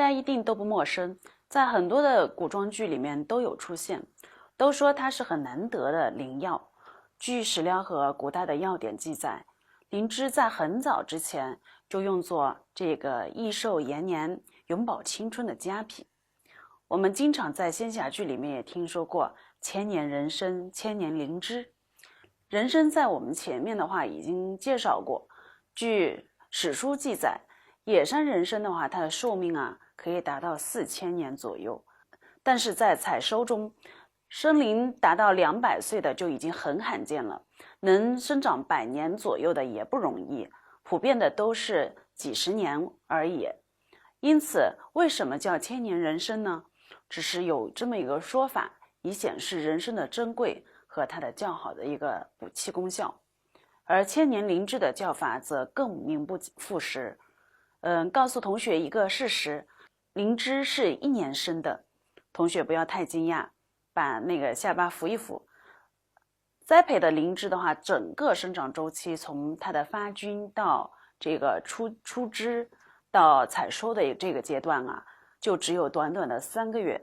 家一定都不陌生，在很多的古装剧里面都有出现，都说它是很难得的灵药。据史料和古代的药典记载，灵芝在很早之前就用作这个益寿延年、永葆青春的佳品。我们经常在仙侠剧里面也听说过千年人参、千年灵芝。人参在我们前面的话已经介绍过，据史书记载，野山人参的话，它的寿命可以达到4000年左右。但是在采收中，生龄达到200岁的就已经很罕见了，能生长100年左右的也不容易，普遍的都是几十年而已。因此，为什么叫千年人参呢？只是有这么一个说法，以显示人参的珍贵和它的较好的一个补气功效。而千年灵芝的叫法则更名不副实。告诉同学一个事实，灵芝是1年生的，同学不要太惊讶，把那个下巴扶一扶。栽培的灵芝的话，整个生长周期从它的发菌到这个出枝到采收的这个阶段就只有短短的3个月。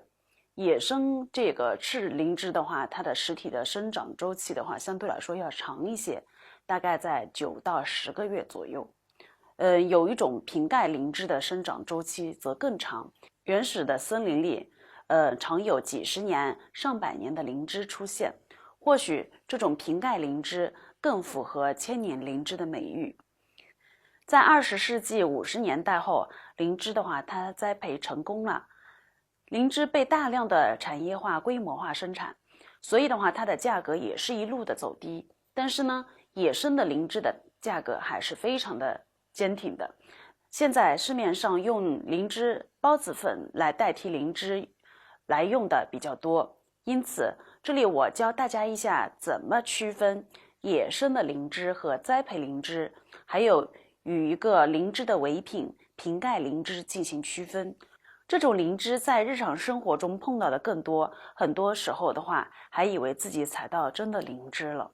野生这个赤灵芝的话，它的实体的生长周期的话，相对来说要长一些，大概在9到10个月左右。有一种瓶盖灵芝的生长周期则更长，原始的森林里，常有几十年、上百年的灵芝出现。或许这种瓶盖灵芝更符合千年灵芝的美誉。在20世纪50年代后，灵芝的话，它栽培成功了，灵芝被大量的产业化、规模化生产，所以的话，它的价格也是一路的走低。但是呢，野生的灵芝的价格还是非常的坚挺的。现在市面上用灵芝孢子粉来代替灵芝来用的比较多，因此这里我教大家一下怎么区分野生的灵芝和栽培灵芝，还有与一个灵芝的伪品瓶盖灵芝进行区分。这种灵芝在日常生活中碰到的更多，很多时候的话还以为自己采到真的灵芝了。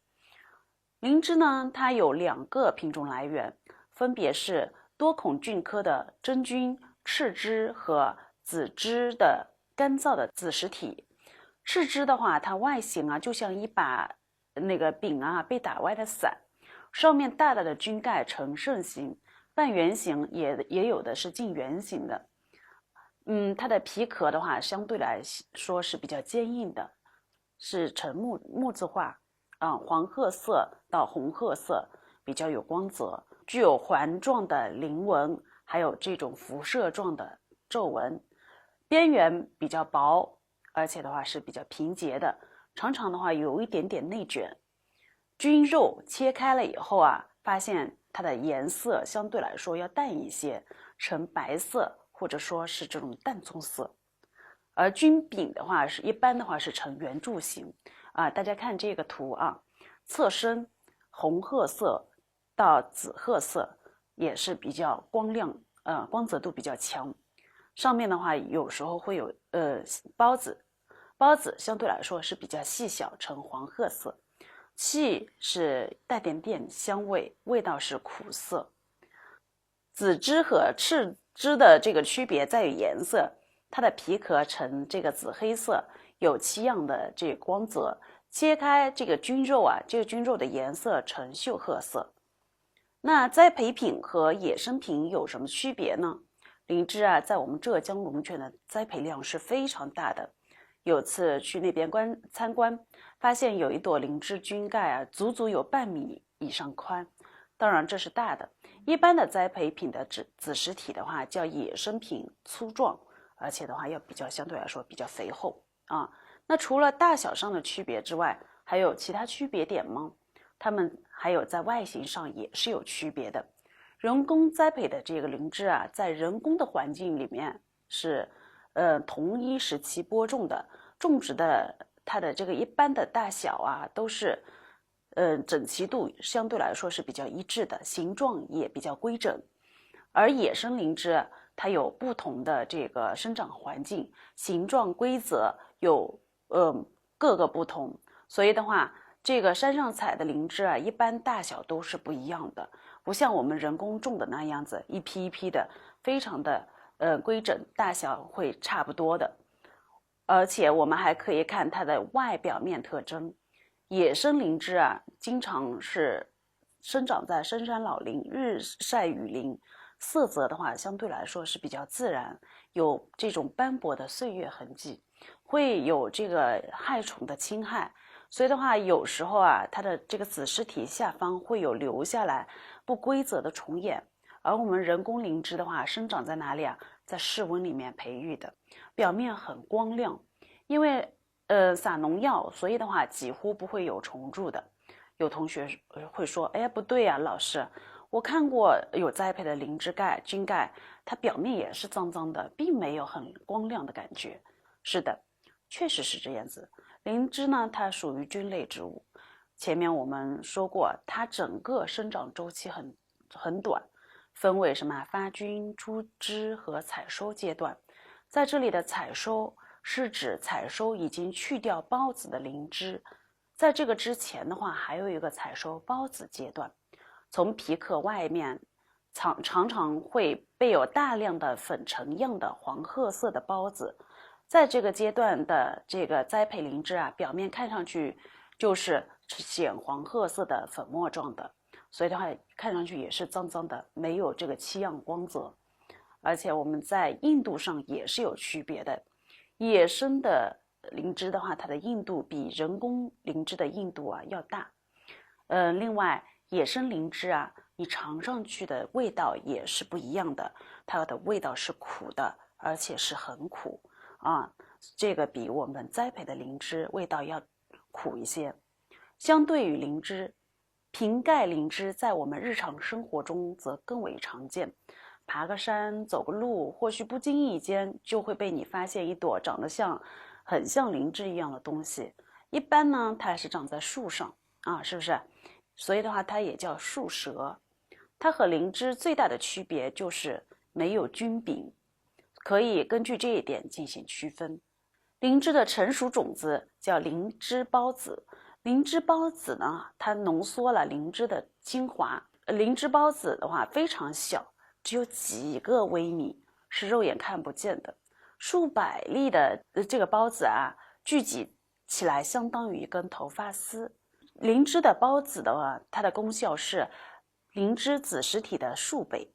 灵芝呢，它有2个品种来源，分别是多孔菌科的真菌赤芝和紫芝的干燥的子实体。赤芝的话，它外形就像一把那个柄被打歪的伞，上面大大的菌盖呈肾形、半圆形，也有的是近圆形的。它的皮壳的话，相对来说是比较坚硬的，是呈木质化，黄褐色到红褐色，比较有光泽，具有环状的鳞纹，还有这种辐射状的皱纹，边缘比较薄，而且的话是比较平结的，常常的话有一点点内卷。菌肉切开了以后发现它的颜色相对来说要淡一些，呈白色或者说是这种淡棕色。而菌柄的话一般的话是呈圆柱形大家看这个图侧身红褐色到紫褐色，也是比较光亮光泽度比较强。上面的话有时候会有孢子相对来说是比较细小，呈黄褐色，气是带点香味，味道是苦涩。紫芝和赤芝的这个区别在于颜色，它的皮壳呈这个紫黑色，有7样的这个光泽，切开这个菌肉这个菌肉的颜色呈锈褐色。那栽培品和野生品有什么区别呢？灵芝在我们浙江龙泉的栽培量是非常大的。有次去那边参观，发现有一朵灵芝菌盖足足有半米以上宽，当然这是大的。一般的栽培品的子实体的话叫野生品，粗壮，而且的话要相对来说比较肥厚那除了大小上的区别之外，还有其他区别点吗？它们还有在外形上也是有区别的。人工栽培的这个灵芝在人工的环境里面是同一时期播种的，种植的它的这个一般的大小都是整齐度相对来说是比较一致的，形状也比较规整。而野生灵芝它有不同的这个生长环境，形状规则有各个不同，所以的话这个山上采的灵芝一般大小都是不一样的，不像我们人工种的那样子一批一批的非常的规整，大小会差不多的。而且我们还可以看它的外表面特征。野生灵芝啊，经常是生长在深山老林、日晒雨淋，色泽的话相对来说是比较自然，有这种斑驳的岁月痕迹，会有这个害虫的侵害。所以的话，有时候啊，它的这个子实体下方会有留下来不规则的虫眼。而我们人工灵芝的话，生长在哪里啊？在室温里面培育的，表面很光亮，因为撒农药，所以的话几乎不会有虫蛀的。有同学会说，哎，不对呀，老师，我看过有栽培的灵芝盖、菌盖，它表面也是脏脏的，并没有很光亮的感觉。是的，确实是这样子。灵芝呢，它属于菌类植物，前面我们说过，它整个生长周期很短，分为什么发菌、出枝和采收阶段。在这里的采收是指采收已经去掉孢子的灵芝，在这个之前的话，还有一个采收孢子阶段。从皮壳外面常常会备有大量的粉尘样的黄褐色的孢子，在这个阶段的这个栽培灵芝啊，表面看上去就是显黄褐色的粉末状的，所以的话看上去也是脏脏的，没有这个漆样光泽。而且我们在硬度上也是有区别的，野生的灵芝的话，它的硬度比人工灵芝的硬度啊要大。另外野生灵芝啊，你尝上去的味道也是不一样的，它的味道是苦的，而且是很苦啊，这个比我们栽培的灵芝味道要苦一些。相对于灵芝，瓶盖灵芝在我们日常生活中则更为常见。爬个山、走个路，或许不经意间就会被你发现一朵长得很像灵芝一样的东西。一般呢，它是长在树上啊，是不是？所以的话，它也叫树蛇。它和灵芝最大的区别就是没有菌柄，可以根据这一点进行区分。灵芝的成熟种子叫灵芝孢子，灵芝孢子呢，它浓缩了灵芝的精华。灵芝孢子的话非常小，只有几个微米，是肉眼看不见的。数百粒的这个孢子啊，聚集起来相当于一根头发丝。灵芝的孢子的话，它的功效是灵芝子实体的数倍。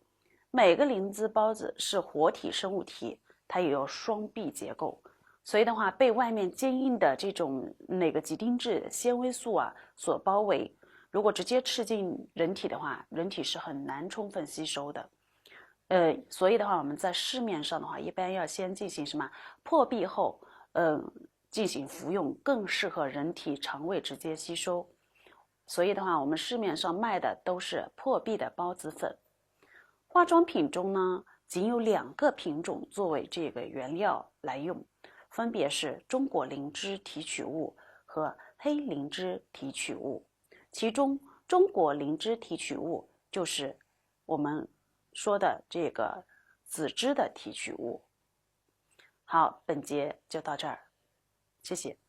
每个灵芝孢子是活体生物体，它也有双臂结构，所以的话，被外面坚硬的这种几丁质纤维素啊所包围。如果直接吃进人体的话，人体是很难充分吸收的。所以的话，我们在市面上的话，一般要先进行什么破壁后，进行服用，更适合人体肠胃直接吸收。所以的话，我们市面上卖的都是破壁的孢子粉。化妆品中呢，仅有2个品种作为这个原料来用，分别是中国灵芝提取物和黑灵芝提取物。其中，中国灵芝提取物就是我们说的这个籽汁的提取物。好，本节就到这儿，谢谢。